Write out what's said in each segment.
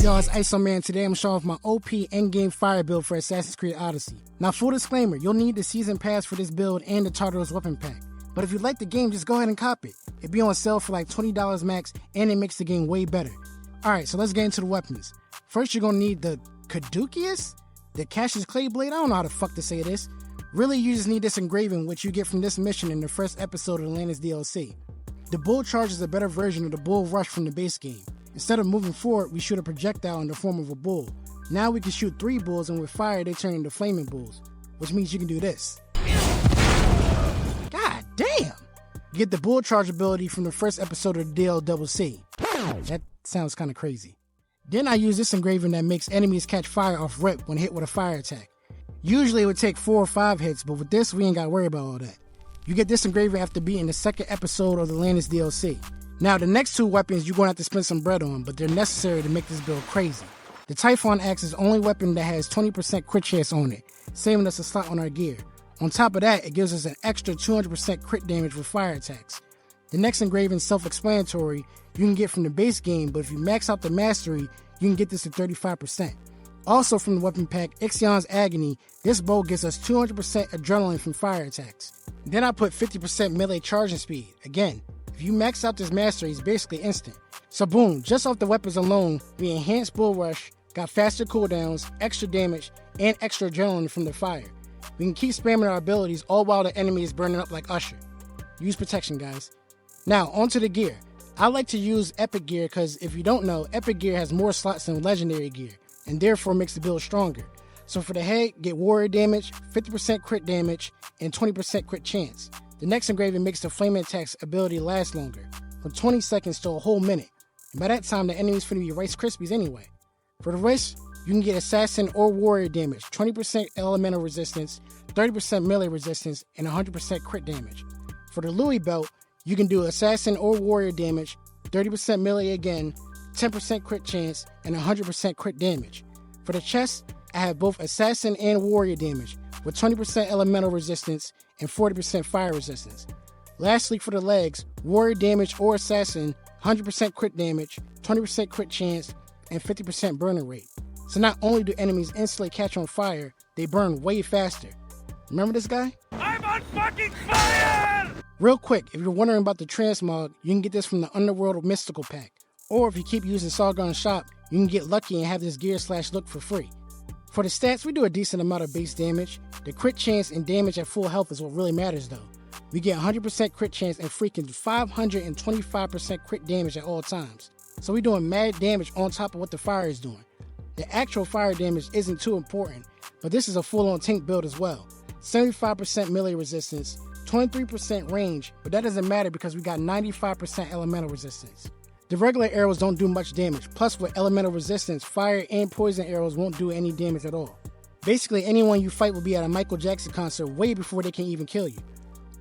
Yo, it's ISO Man. Today I'm showing off my OP endgame fire build for Assassin's Creed Odyssey. Now, full disclaimer, you'll need the season pass for this build and the Tartarus weapon pack. But if you like the game, just go ahead and cop it. It'd be on sale for like $20 max, and it makes the game way better. Alright, so let's get into the weapons. First, you're gonna need the Caduceus? The Cassius Clay Blade? I don't know how the fuck to say this. Really, you just need this engraving, which you get from this mission in the first episode of the Atlantis DLC. The Bull Charge is a better version of the Bull Rush from the base game. Instead of moving forward, we shoot a projectile in the form of a bull. Now we can shoot 3 bulls, and with fire, they turn into flaming bulls, which means you can do this. God damn! You get the Bull Charge ability from the first episode of the DLC. That sounds kind of crazy. Then I use this engraving that makes enemies catch fire off rip when hit with a fire attack. Usually it would take 4 or 5 hits, but with this, we ain't gotta worry about all that. You get this engraving after beating the second episode of the Atlantis DLC. Now, the next 2 weapons you're going to have to spend some bread on, but they're necessary to make this build crazy. The Typhon Axe is the only weapon that has 20% crit chance on it, saving us a slot on our gear. On top of that, it gives us an extra 200% crit damage with fire attacks. The next engraving is self-explanatory, you can get from the base game, but if you max out the mastery, you can get this to 35%. Also from the weapon pack, Ixion's Agony, this bow gives us 200% adrenaline from fire attacks. Then I put 50% melee charging speed. Again, if you max out this mastery, it's basically instant. So boom, just off the weapons alone, we enhanced Bull Rush, got faster cooldowns, extra damage, and extra adrenaline from the fire. We can keep spamming our abilities all while the enemy is burning up like Usher. Use protection, guys. Now, onto the gear. I like to use Epic Gear because if you don't know, Epic Gear has more slots than Legendary Gear, and therefore makes the build stronger. So for the head, get Warrior damage, 50% crit damage, and 20% crit chance. The next engraving makes the Flame Attack's ability last longer, from 20 seconds to a whole minute. And by that time, the enemy's finna be Rice Krispies anyway. For the wrist, you can get Assassin or Warrior damage, 20% elemental resistance, 30% melee resistance, and 100% crit damage. For the Louis belt, you can do Assassin or Warrior damage, 30% melee again, 10% crit chance, and 100% crit damage. For the chest, I have both Assassin and Warrior damage, with 20% elemental resistance and 40% fire resistance. Lastly, for the legs, Warrior damage or Assassin, 100% crit damage, 20% crit chance, and 50% burner rate. So not only do enemies instantly catch on fire, they burn way faster. Remember this guy? I'm on fucking fire! Real quick, if you're wondering about the transmog, you can get this from the Underworld Mystical Pack. Or if you keep using Sargon's shop, you can get lucky and have this gear/look for free. For the stats, we do a decent amount of base damage. The crit chance and damage at full health is what really matters though. We get 100% crit chance and freaking 525% crit damage at all times. So we're doing mad damage on top of what the fire is doing. The actual fire damage isn't too important, but this is a full-on tank build as well. 75% melee resistance, 23% range, but that doesn't matter because we got 95% elemental resistance. The regular arrows don't do much damage, plus with elemental resistance, fire and poison arrows won't do any damage at all. Basically, anyone you fight will be at a Michael Jackson concert way before they can even kill you.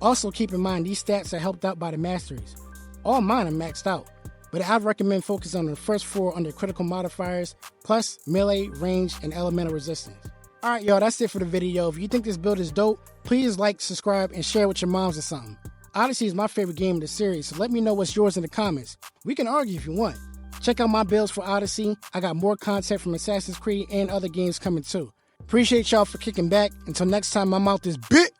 Also keep in mind these stats are helped out by the masteries. All mine are maxed out, but I'd recommend focusing on the first 4 under critical modifiers, plus melee, range, and elemental resistance. Alright y'all, that's it for the video. If you think this build is dope, please like, subscribe, and share with your moms or something. Odyssey is my favorite game in the series, so let me know what's yours in the comments. We can argue if you want. Check out my builds for Odyssey. I got more content from Assassin's Creed and other games coming too. Appreciate y'all for kicking back. Until next time, I'm out this bit.